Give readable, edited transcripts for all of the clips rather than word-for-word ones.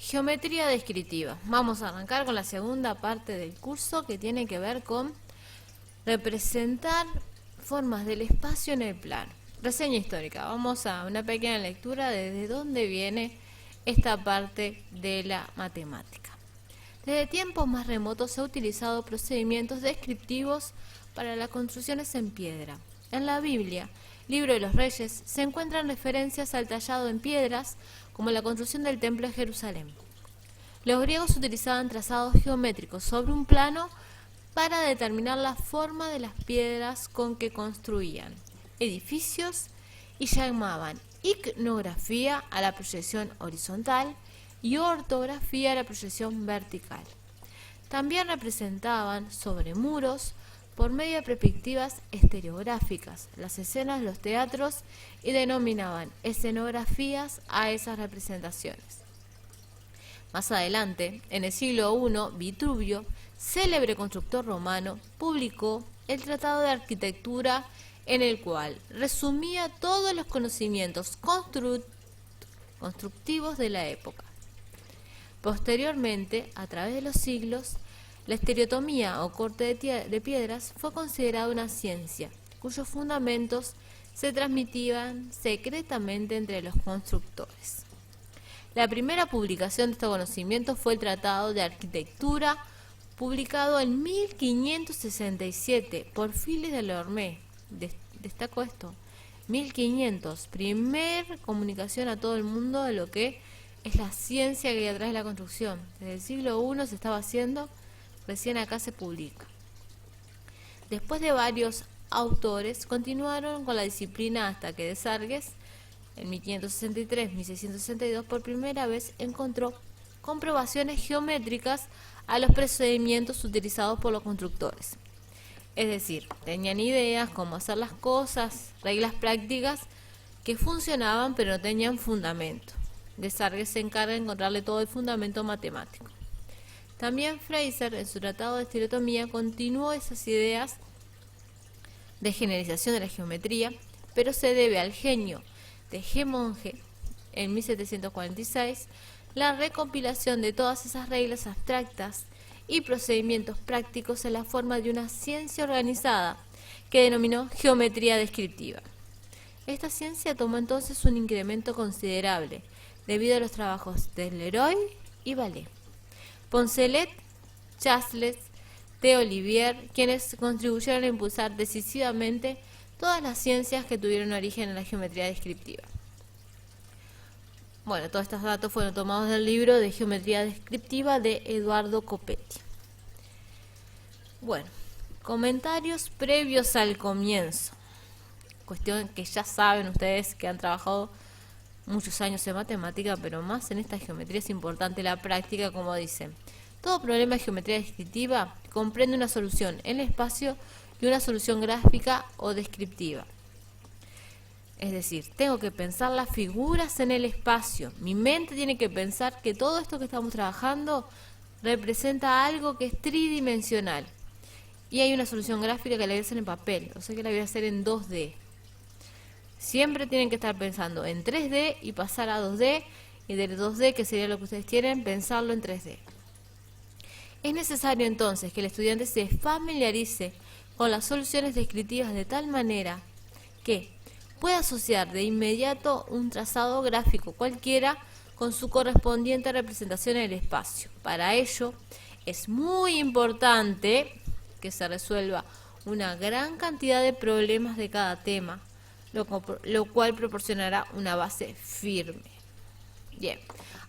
Geometría descriptiva. Vamos a arrancar con la segunda parte del curso que tiene que ver con representar formas del espacio en el plano. Reseña histórica. Vamos a una pequeña lectura de desde dónde viene esta parte de la matemática. Desde tiempos más remotos se han utilizado procedimientos descriptivos para las construcciones en piedra. En la Biblia, Libro de los Reyes, se encuentran referencias al tallado en piedras, como la construcción del Templo de Jerusalén. Los griegos utilizaban trazados geométricos sobre un plano para determinar la forma de las piedras con que construían edificios y llamaban iconografía a la proyección horizontal y ortografía a la proyección vertical. También representaban sobre muros, por medio de perspectivas estereográficas, las escenas de los teatros y denominaban escenografías a esas representaciones. Más adelante, en el siglo I, Vitruvio, célebre constructor romano, publicó el Tratado de Arquitectura, en el cual resumía todos los conocimientos constructivos de la época. Posteriormente, a través de los siglos, la estereotomía o corte de piedras fue considerada una ciencia, cuyos fundamentos se transmitían secretamente entre los constructores. La primera publicación de este conocimiento fue el Tratado de Arquitectura, publicado en 1567 por Philippe Delorme. Destaco esto, 1500, primer comunicación a todo el mundo de lo que es la ciencia que hay atrás de la construcción. Desde el siglo I se estaba haciendo, recién acá se publica. Después de varios autores, continuaron con la disciplina hasta que Desargues, en 1563-1662, por primera vez encontró comprobaciones geométricas a los procedimientos utilizados por los constructores. Es decir, tenían ideas, cómo hacer las cosas, reglas prácticas que funcionaban pero no tenían fundamento. Desargues se encarga de encontrarle todo el fundamento matemático. También Fraser, en su tratado de estereotomía, continuó esas ideas de generalización de la geometría, pero se debe al genio de G. Monge, en 1746, la recopilación de todas esas reglas abstractas y procedimientos prácticos en la forma de una ciencia organizada que denominó geometría descriptiva. Esta ciencia tomó entonces un incremento considerable debido a los trabajos de Leroy y Vallée, Poncelet, Chasles, de Olivier, quienes contribuyeron a impulsar decisivamente todas las ciencias que tuvieron origen en la geometría descriptiva. Bueno, todos estos datos fueron tomados del libro de Geometría Descriptiva de Eduardo Copetti. Bueno, comentarios previos al comienzo. Cuestión que ya saben ustedes que han trabajado muchos años en matemática, pero más en esta geometría es importante la práctica, como dicen. Todo problema de geometría descriptiva comprende una solución en el espacio y una solución gráfica o descriptiva. Es decir, tengo que pensar las figuras en el espacio. Mi mente tiene que pensar que todo esto que estamos trabajando representa algo que es tridimensional. Y hay una solución gráfica que la voy a hacer en papel, o sea que la voy a hacer en 2D. Siempre tienen que estar pensando en 3D y pasar a 2D, y del 2D, que sería lo que ustedes quieren, pensarlo en 3D. Es necesario entonces que el estudiante se familiarice con las soluciones descriptivas de tal manera que pueda asociar de inmediato un trazado gráfico cualquiera con su correspondiente representación en el espacio. Para ello es muy importante que se resuelva una gran cantidad de problemas de cada tema, lo cual proporcionará una base firme. Bien,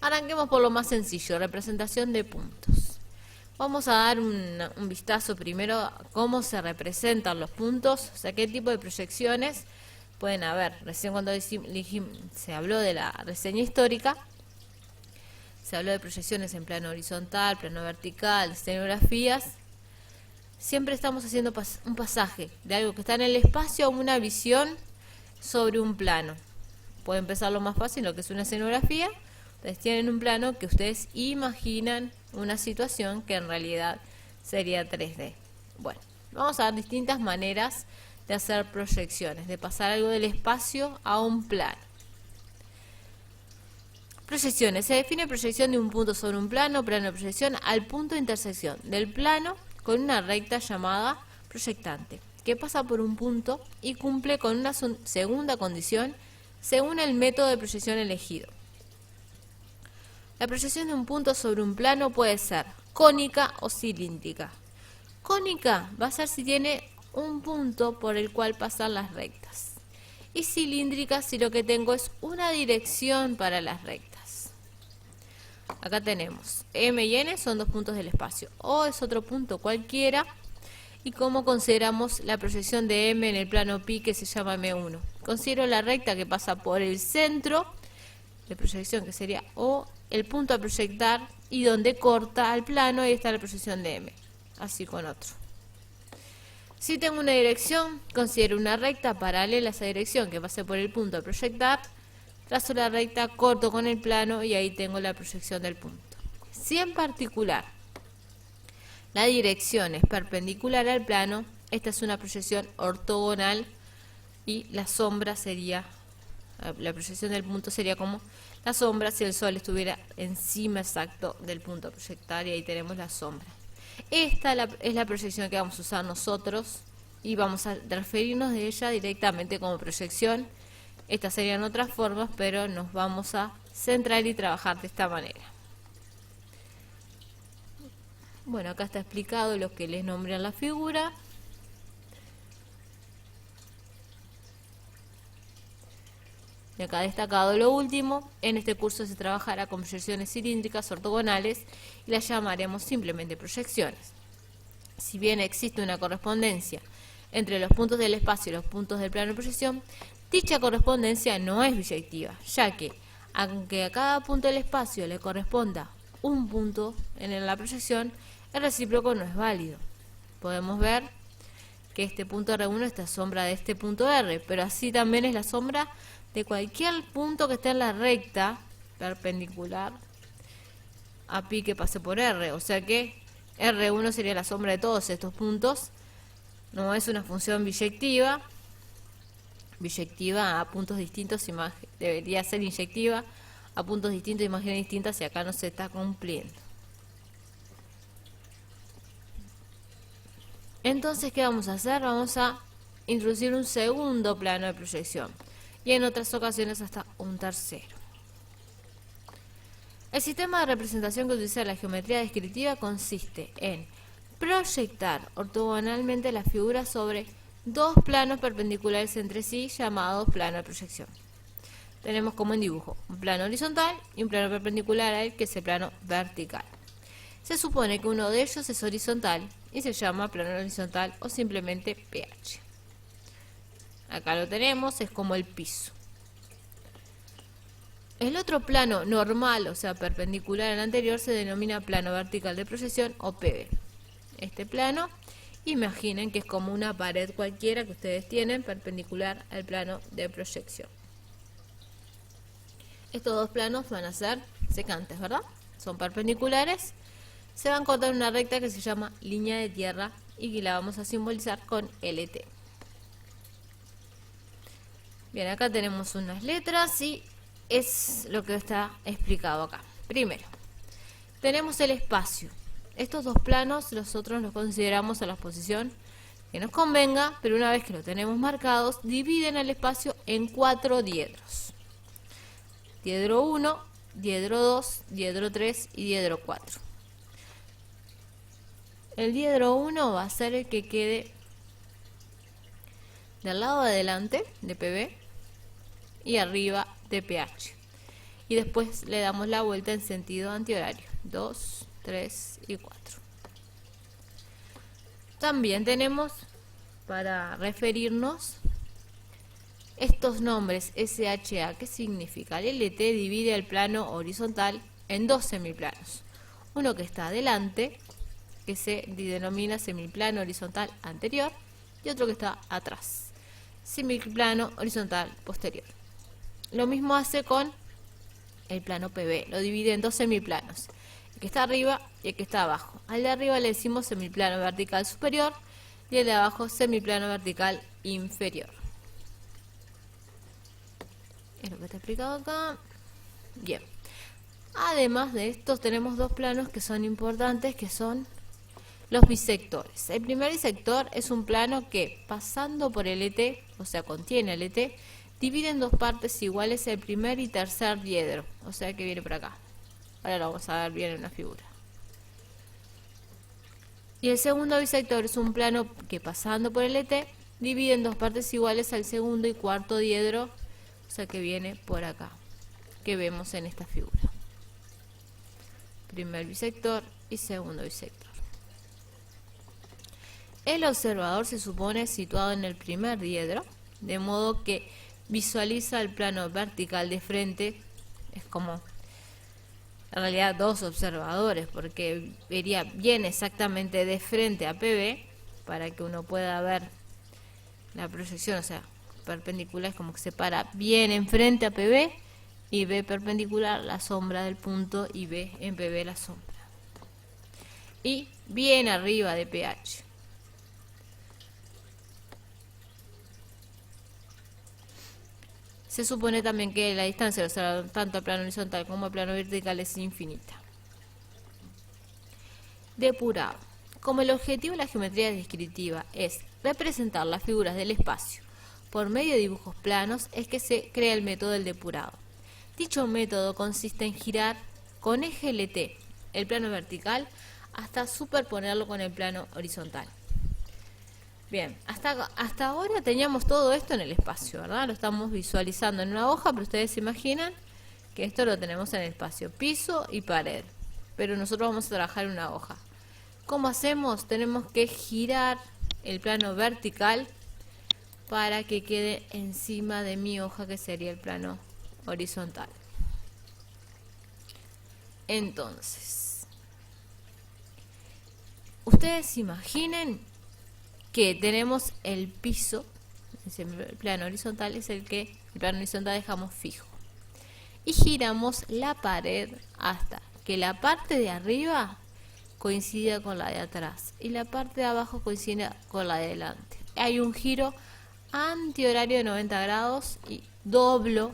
arranquemos por lo más sencillo, representación de puntos. Vamos a dar un vistazo primero a cómo se representan los puntos, o sea, qué tipo de proyecciones pueden haber. Recién cuando se habló de la reseña histórica, se habló de proyecciones en plano horizontal, plano vertical, escenografías. Siempre estamos haciendo un pasaje de algo que está en el espacio a una visión sobre un plano. Puede empezar lo más fácil, lo que es una escenografía. Ustedes tienen un plano que ustedes imaginan una situación que en realidad sería 3D. Bueno, vamos a ver distintas maneras de hacer proyecciones, de pasar algo del espacio a un plano. Proyecciones. Se define proyección de un punto sobre un plano, plano de proyección, al punto de intersección del plano con una recta llamada proyectante, que pasa por un punto y cumple con una segunda condición según el método de proyección elegido. La proyección de un punto sobre un plano puede ser cónica o cilíndrica. Cónica va a ser si tiene un punto por el cual pasan las rectas. Y cilíndrica si lo que tengo es una dirección para las rectas. Acá tenemos M y N son dos puntos del espacio. O es otro punto cualquiera. Y cómo consideramos la proyección de M en el plano pi que se llama M1. Considero la recta que pasa por el centro de proyección que sería O, el punto a proyectar y donde corta al plano, ahí está la proyección de M. Así con otro. Si tengo una dirección, considero una recta paralela a esa dirección que pase por el punto a proyectar, trazo la recta, corto con el plano y ahí tengo la proyección del punto. Si en particular la dirección es perpendicular al plano, esta es una proyección ortogonal y la sombra sería, la proyección del punto sería como la sombra si el sol estuviera encima exacto del punto a proyectar y ahí tenemos la sombra. Esta es la proyección que vamos a usar nosotros y vamos a referirnos de ella directamente como proyección. Estas serían otras formas, pero nos vamos a centrar y trabajar de esta manera. Bueno, acá está explicado lo que les nombré en la figura. Y acá destacado lo último, en este curso se trabajará con proyecciones cilíndricas ortogonales y las llamaremos simplemente proyecciones. Si bien existe una correspondencia entre los puntos del espacio y los puntos del plano de proyección, dicha correspondencia no es biyectiva, ya que aunque a cada punto del espacio le corresponda un punto en la proyección, el recíproco no es válido. Podemos ver que este punto R1 es la sombra de este punto R, pero así también es la sombra de cualquier punto que esté en la recta perpendicular a pi que pase por R, o sea que R1 sería la sombra de todos estos puntos. No es una función biyectiva a puntos distintos, debería ser inyectiva a puntos distintos, imágenes distintas, y acá no se está cumpliendo. Entonces, ¿qué vamos a hacer? Vamos a introducir un segundo plano de proyección y en otras ocasiones hasta un tercero. El sistema de representación que utiliza la geometría descriptiva consiste en proyectar ortogonalmente las figuras sobre dos planos perpendiculares entre sí llamados plano de proyección. Tenemos como en dibujo un plano horizontal y un plano perpendicular a él que es el plano vertical. Se supone que uno de ellos es horizontal y se llama plano horizontal o simplemente PH. Acá lo tenemos, es como el piso. El otro plano normal, o sea perpendicular al anterior, se denomina plano vertical de proyección o PV. Este plano, imaginen que es como una pared cualquiera que ustedes tienen perpendicular al plano de proyección. Estos dos planos van a ser secantes, ¿verdad? Son perpendiculares. Se van a cortar una recta que se llama línea de tierra y que la vamos a simbolizar con LT. Bien, acá tenemos unas letras y es lo que está explicado acá. Primero, tenemos el espacio. Estos dos planos nosotros los consideramos a la posición que nos convenga, pero una vez que lo tenemos marcados, dividen el espacio en 4 diedros. Diedro 1, diedro 2, diedro 3 y diedro 4. El diedro 1 va a ser el que quede del lado de adelante de PB y arriba de PH. Y después le damos la vuelta en sentido antihorario. 2, 3 y 4. También tenemos, para referirnos, estos nombres SHA. ¿Qué significa? El LT divide el plano horizontal en dos semiplanos. Uno que está adelante, que se denomina semiplano horizontal anterior, y otro que está atrás, semiplano horizontal posterior. Lo mismo hace con el plano PB, lo divide en dos semiplanos, el que está arriba y el que está abajo. Al de arriba le decimos semiplano vertical superior y el de abajo semiplano vertical inferior. Es lo que está explicado acá. Bien, Además de estos tenemos dos planos que son importantes, que son los bisectores. El primer bisector es un plano que, pasando por el ET, o sea, contiene el ET, divide en dos partes iguales el primer y tercer diedro, o sea que viene por acá. Ahora lo vamos a ver bien en una figura. Y el segundo bisector es un plano que, pasando por el ET, divide en dos partes iguales al segundo y cuarto diedro, o sea que viene por acá, que vemos en esta figura. Primer bisector y segundo bisector. El observador se supone situado en el primer diedro, de modo que visualiza el plano vertical de frente. Es como en realidad dos observadores, porque vería bien exactamente de frente a PB para que uno pueda ver la proyección, o sea, perpendicular, es como que se para bien enfrente a PB y ve perpendicular la sombra del punto y ve en PB la sombra. Y bien arriba de PH. Se supone también que la distancia, o sea, tanto al plano horizontal como al plano vertical, es infinita. Depurado. Como el objetivo de la geometría descriptiva es representar las figuras del espacio por medio de dibujos planos, es que se crea el método del depurado. Dicho método consiste en girar con eje LT el plano vertical hasta superponerlo con el plano horizontal. Bien, hasta ahora teníamos todo esto en el espacio, ¿verdad? Lo estamos visualizando en una hoja, pero ustedes se imaginan que esto lo tenemos en el espacio, piso y pared. Pero nosotros vamos a trabajar en una hoja. ¿Cómo hacemos? Tenemos que girar el plano vertical para que quede encima de mi hoja, que sería el plano horizontal. Entonces, ustedes imaginen que tenemos el piso, el plano horizontal es el plano horizontal dejamos fijo, y giramos la pared hasta que la parte de arriba coincida con la de atrás y la parte de abajo coincida con la de adelante. Hay un giro antihorario de 90 grados y doblo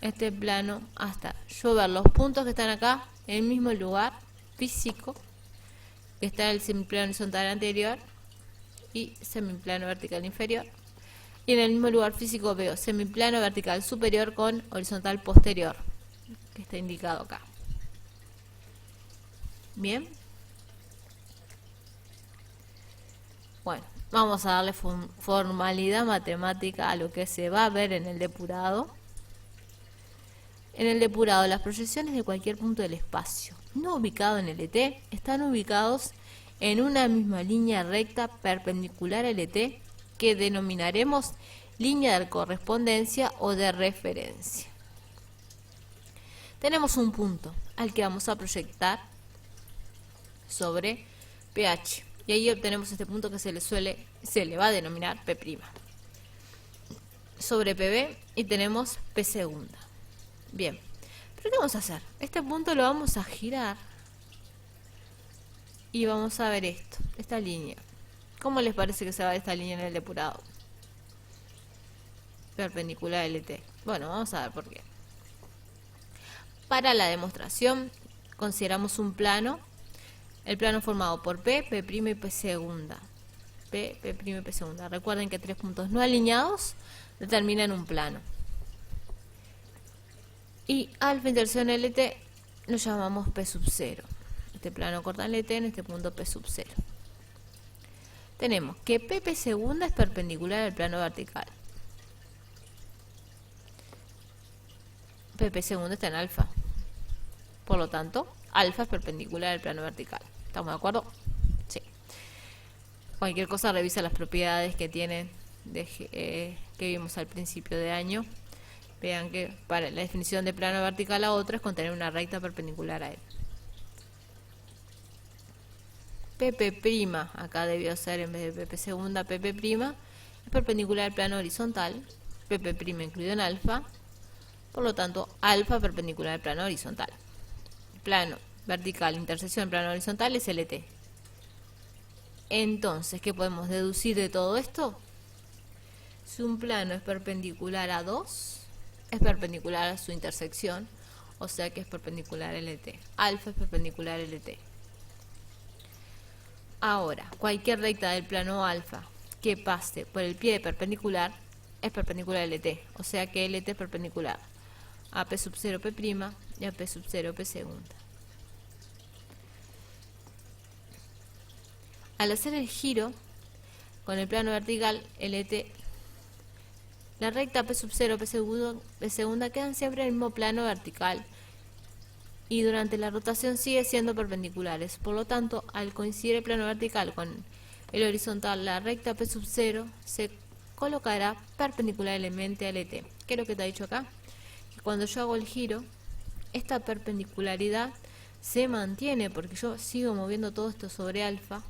este plano hasta yo ver los puntos que están acá en el mismo lugar físico que está el semiplano horizontal anterior y semiplano vertical inferior, y en el mismo lugar físico veo semiplano vertical superior con horizontal posterior, que está indicado acá. Bien, bueno, vamos a darle formalidad matemática a lo que se va a ver en el depurado. En el depurado, las proyecciones de cualquier punto del espacio no ubicado en el ET están ubicados en una misma línea recta perpendicular al ET, que denominaremos línea de correspondencia o de referencia. Tenemos un punto al que vamos a proyectar sobre PH y ahí obtenemos este punto que se le va a denominar P'. Sobre PB y tenemos P segunda. Bien, pero ¿qué vamos a hacer? Este punto lo vamos a girar y vamos a ver esta línea. ¿Cómo les parece que se va esta línea en el depurado? Perpendicular al LT. Bueno, vamos a ver por qué. Para la demostración consideramos un plano, el plano formado por P, P' y P segunda. P', y P segunda. Recuerden que tres puntos no alineados determinan un plano. Y alfa intersección LT lo llamamos P sub 0. Este plano corta el LT en este punto P sub 0. Tenemos que PP segunda es perpendicular al plano vertical. PP segunda está en alfa. Por lo tanto, alfa es perpendicular al plano vertical. ¿Estamos de acuerdo? Sí. Cualquier cosa revisa las propiedades que tienen que vimos al principio de año. Vean que para la definición de plano vertical a otro es contener una recta perpendicular a él. PP', acá debió ser en vez de PP segunda, PP', es perpendicular al plano horizontal, PP' incluido en alfa, por lo tanto, alfa perpendicular al plano horizontal. Plano vertical, intersección plano horizontal es LT. Entonces, ¿qué podemos deducir de todo esto? Si un plano es perpendicular a 2, es perpendicular a su intersección, o sea que es perpendicular a LT. Alfa es perpendicular a LT. Ahora, cualquier recta del plano alfa que pase por el pie de perpendicular es perpendicular a LT, o sea que LT es perpendicular a P sub 0 P' y a P sub 0 P segunda. Al hacer el giro con el plano vertical LT, la recta P sub 0 P segunda quedan siempre en el mismo plano vertical y durante la rotación sigue siendo perpendiculares. Por lo tanto, al coincidir el plano vertical con el horizontal, la recta P sub 0 se colocará perpendicularmente a LT. ¿Qué es lo que te ha dicho acá? Que cuando yo hago el giro, esta perpendicularidad se mantiene porque yo sigo moviendo todo esto sobre alfa,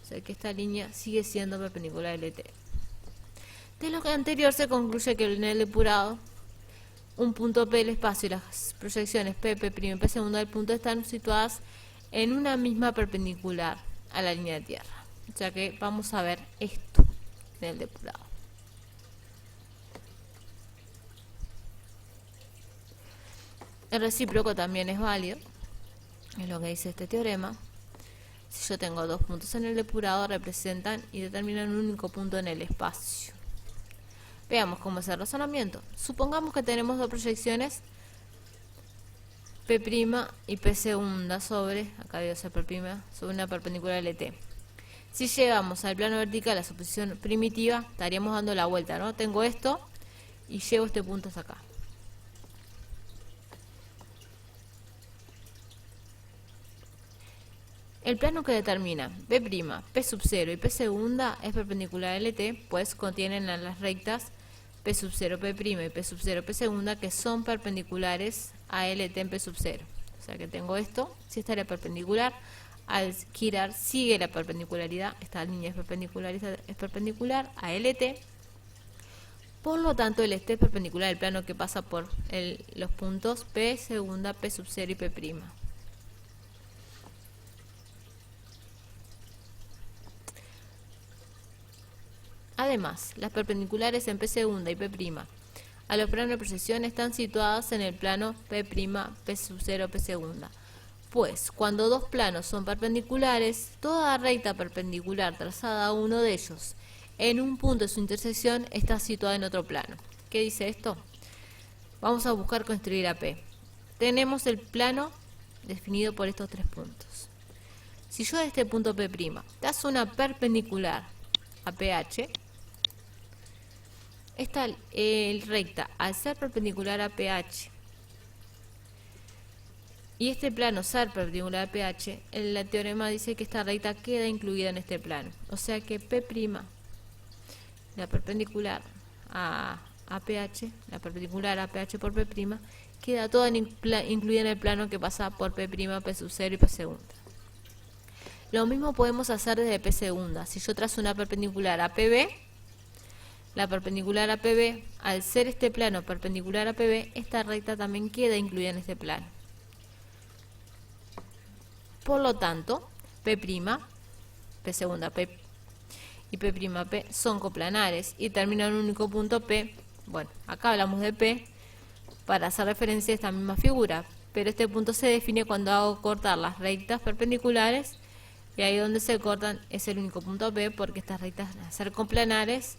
o sea que esta línea sigue siendo perpendicular a LT. De lo que anterior se concluye que en el depurado un punto P del espacio y las proyecciones P, P' y P segunda del punto están situadas en una misma perpendicular a la línea de tierra. O sea que vamos a ver esto en el depurado. El recíproco también es válido, es lo que dice este teorema. Si yo tengo dos puntos en el depurado, representan y determinan un único punto en el espacio. Veamos cómo es el razonamiento. Supongamos que tenemos dos proyecciones P' y P segunda sobre, acá debe ser P', sobre una perpendicular LT. Si llevamos al plano vertical a su posición primitiva, estaríamos dando la vuelta, ¿no? Tengo esto y llevo este punto hasta acá. El plano que determina P', P sub 0 y P segunda es perpendicular a LT, pues contienen las rectas P sub 0 P' y P sub 0 P segunda que son perpendiculares a LT en P sub 0. O sea que tengo esto, si esta era perpendicular, al girar sigue la perpendicularidad, esta línea es perpendicular a LT, por lo tanto el este es perpendicular al plano que pasa por los puntos P segunda, P sub 0 y P'. Además, las perpendiculares en P segunda y P' a los planos de proyección están situadas en el plano P', P sub 0, P segunda. Pues, cuando dos planos son perpendiculares, toda recta perpendicular trazada a uno de ellos en un punto de su intersección está situada en otro plano. ¿Qué dice esto? Vamos a buscar construir a P. Tenemos el plano definido por estos tres puntos. Si yo de este punto P' trazo una perpendicular a PH, esta recta, al ser perpendicular a PH y este plano ser perpendicular a PH, el teorema dice que esta recta queda incluida en este plano. O sea que P', la perpendicular a PH, la perpendicular a PH por P', queda toda incluida en el plano que pasa por P', P sub 0 y P segunda. Lo mismo podemos hacer desde P segunda. Si yo trazo una perpendicular a PB, la perpendicular a PB, al ser este plano perpendicular a PB, esta recta también queda incluida en este plano. Por lo tanto, P', P segunda P y P', P son coplanares y terminan en un único punto P. Bueno, acá hablamos de P para hacer referencia a esta misma figura, pero este punto se define cuando hago cortar las rectas perpendiculares y ahí donde se cortan es el único punto P, porque estas rectas, al ser coplanares,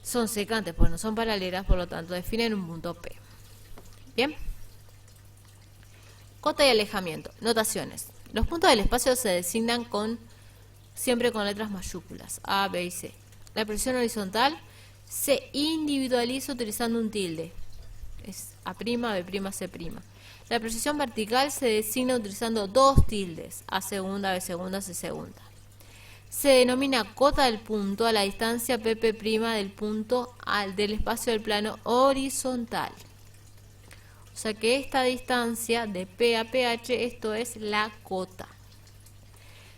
son secantes, pues no son paralelas, por lo tanto definen un punto P. Bien. Cota y alejamiento. Notaciones. Los puntos del espacio se designan siempre con letras mayúsculas, A, B y C. La proyección horizontal se individualiza utilizando un tilde. Es A', B', C'. La proyección vertical se designa utilizando dos tildes, A segunda, B segunda, C segunda. Se denomina cota del punto a la distancia P' del punto del espacio del plano horizontal. O sea que esta distancia de P a PH, esto es la cota.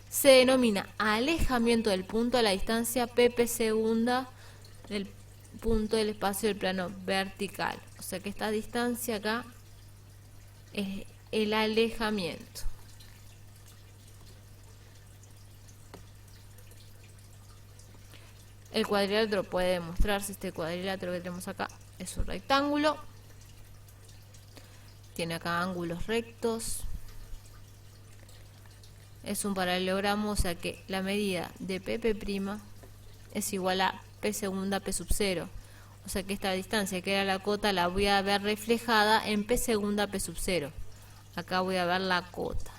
Se denomina alejamiento del punto a la distancia PP segunda del punto del espacio del plano vertical. O sea que esta distancia acá es el alejamiento. El cuadrilátero puede demostrarse, este cuadrilátero que tenemos acá es un rectángulo. tiene acá ángulos rectos. Es un paralelogramo, o sea que la medida de PP' es igual a P segunda P sub 0. O sea que esta distancia que era la cota la voy a ver reflejada en P segunda P sub 0. Acá voy a ver la cota.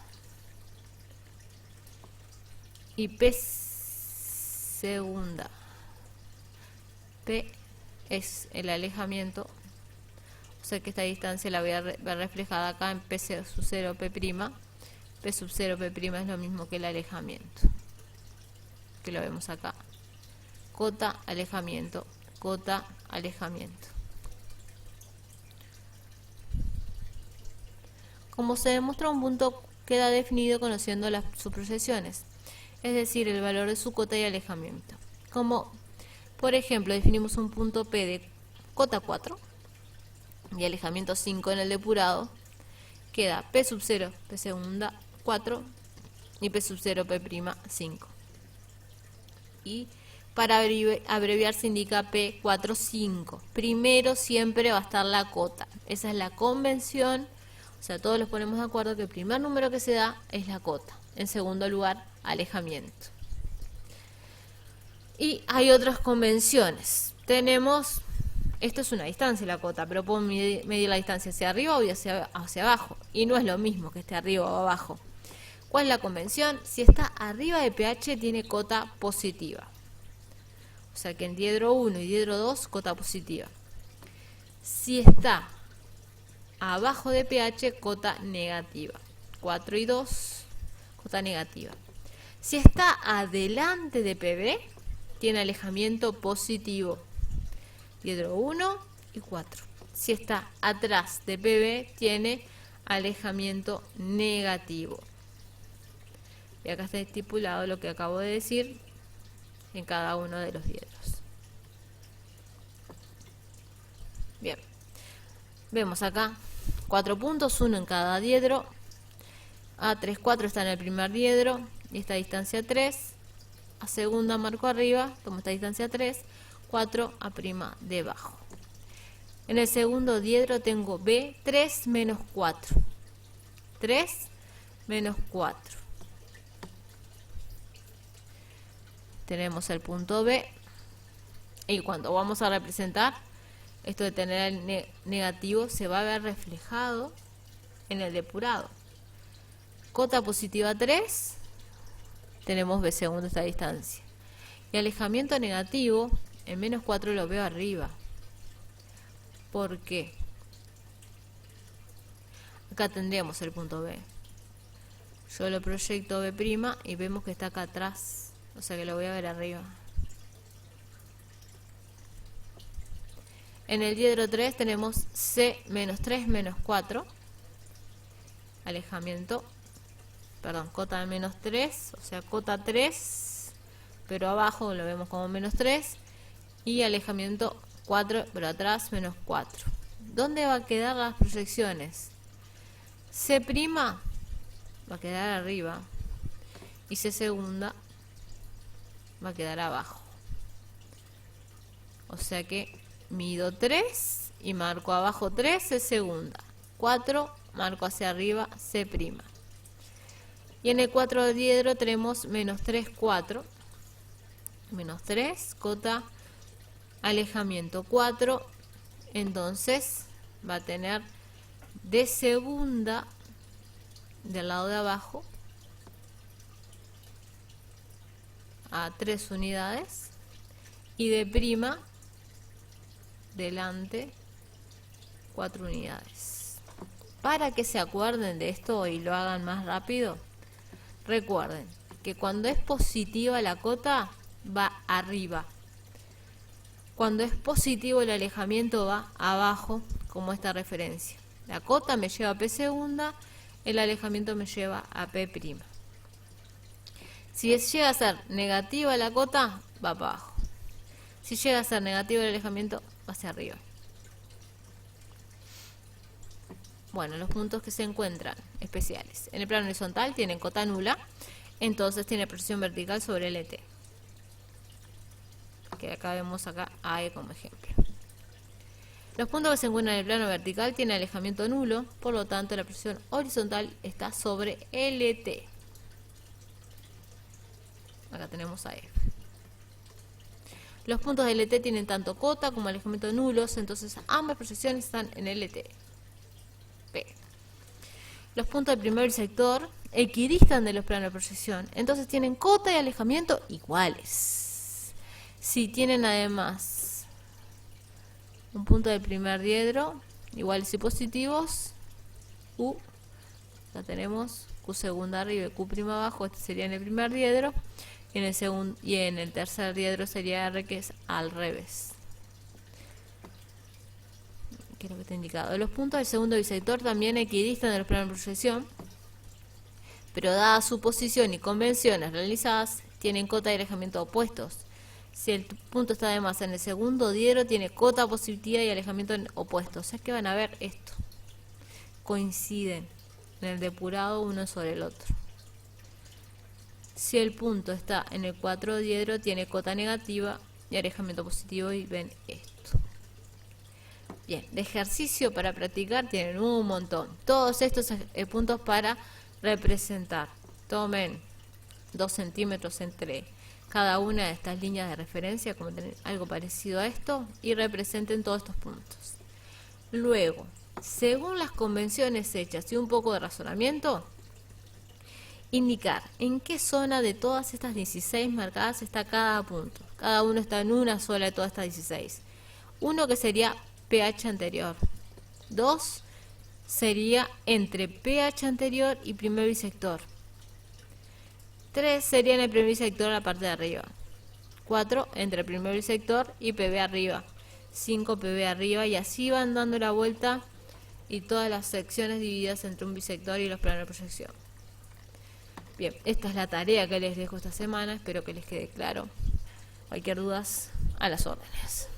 Y P segunda P es el alejamiento. O sea que esta distancia la voy a ver reflejada acá en P sub 0 P'. P sub 0 P' es lo mismo que el alejamiento. Que lo vemos acá. Cota, alejamiento, cota, alejamiento. Como se demuestra, un punto queda definido conociendo sus proyecciones, es decir, el valor de su cota y alejamiento. Como, por ejemplo, definimos un punto P de cota 4 y alejamiento 5 en el depurado, queda P sub 0, P segunda 4 y P sub 0, P' 5. Y para abreviar se indica P45. Primero siempre va a estar la cota. Esa es la convención. O sea, todos los ponemos de acuerdo que el primer número que se da es la cota. En segundo lugar, alejamiento. Y hay otras convenciones. Tenemos, esto es una distancia la cota, pero puedo medir la distancia hacia arriba o hacia abajo. Y no es lo mismo que esté arriba o abajo. ¿Cuál es la convención? Si está arriba de pH tiene cota positiva. O sea que en diedro 1 y diedro 2, cota positiva. Si está abajo de pH, cota negativa. 4 y 2, cota negativa. Si está adelante de PB, tiene alejamiento positivo. Diedro 1 y 4. Si está atrás de PB, tiene alejamiento negativo. Y acá está estipulado lo que acabo de decir en cada uno de los diedros. Bien, vemos acá 4 puntos, uno en cada diedro. A3, 4 está en el primer diedro y esta distancia 3. A segunda marco arriba, tomo esta distancia 3, 4 a prima debajo. En el segundo diedro tengo B, 3 menos 4. 3 menos 4. Tenemos el punto B y cuando vamos a representar esto de tener el negativo se va a ver reflejado en el depurado. Cota positiva 3, tenemos B segundo esta distancia. Y alejamiento negativo, en menos 4 lo veo arriba. ¿Por qué? Acá tendríamos el punto B. Yo lo proyecto B' y vemos que está acá atrás. O sea que lo voy a ver arriba. En el diedro 3 tenemos C menos 3 menos 4. Alejamiento. Perdón, cota de menos 3. O sea, cota 3. Pero abajo lo vemos como menos 3. Y alejamiento 4, pero atrás menos 4. ¿Dónde va a quedar las proyecciones? C' va a quedar arriba. Y C segunda va a quedar abajo. O sea que mido 3 y marco abajo 3, C segunda. 4, marco hacia arriba, C'. Y en el 4 diedro tenemos menos 3, 4. Menos 3, cota, alejamiento 4. Entonces va a tener D segunda del lado de abajo a 3 unidades y de prima delante 4 unidades. Para que se acuerden de esto y lo hagan más rápido, recuerden que cuando es positiva la cota va arriba, cuando es positivo el alejamiento va abajo, como esta referencia. La cota me lleva a P segunda, el alejamiento me lleva a P'. Si llega a ser negativa la cota, va para abajo. Si llega a ser negativo el alejamiento, va hacia arriba. Bueno, los puntos que se encuentran especiales. En el plano horizontal tienen cota nula, entonces tiene proyección vertical sobre el ET. Que acá vemos acá AE como ejemplo. Los puntos que se encuentran en el plano vertical tienen alejamiento nulo, por lo tanto la proyección horizontal está sobre LT. Acá tenemos a F. Los puntos de LT tienen tanto cota como alejamiento nulos, entonces ambas proyecciones están en LT. P. Los puntos del primer bisector equidistan de los planos de proyección, entonces tienen cota y alejamiento iguales. Si tienen además un punto del primer diedro, iguales y positivos, U, ya tenemos Q segunda arriba y Q prima abajo, este sería en el primer diedro, y en el tercer diedro sería R, que es al revés. ¿Qué es lo que está indicado? Los puntos del segundo bisector también equidistan de los planos de proyección, pero dada su posición y convenciones realizadas, tienen cota y alejamiento opuestos. Si el punto está además en el segundo diedro, tiene cota positiva y alejamiento opuesto. O sea que van a ver esto. Coinciden en el depurado uno sobre el otro. Si el punto está en el 4 diedro, tiene cota negativa y alejamiento positivo, y ven esto. Bien, de ejercicio para practicar tienen un montón. Todos estos puntos para representar. Tomen 2 centímetros entre cada una de estas líneas de referencia, como tener algo parecido a esto, y representen todos estos puntos. Luego, según las convenciones hechas y un poco de razonamiento, indicar en qué zona de todas estas 16 marcadas está cada punto. Cada uno está en una sola de todas estas 16. Uno que sería pH anterior. 2 sería entre pH anterior y primer bisector. 3 sería en el primer bisector a la parte de arriba. 4 entre el primer bisector y PB arriba. 5 PB arriba, y así van dando la vuelta y todas las secciones divididas entre un bisector y los planos de proyección. Bien, esta es la tarea que les dejo esta semana, espero que les quede claro. Cualquier duda, a las órdenes.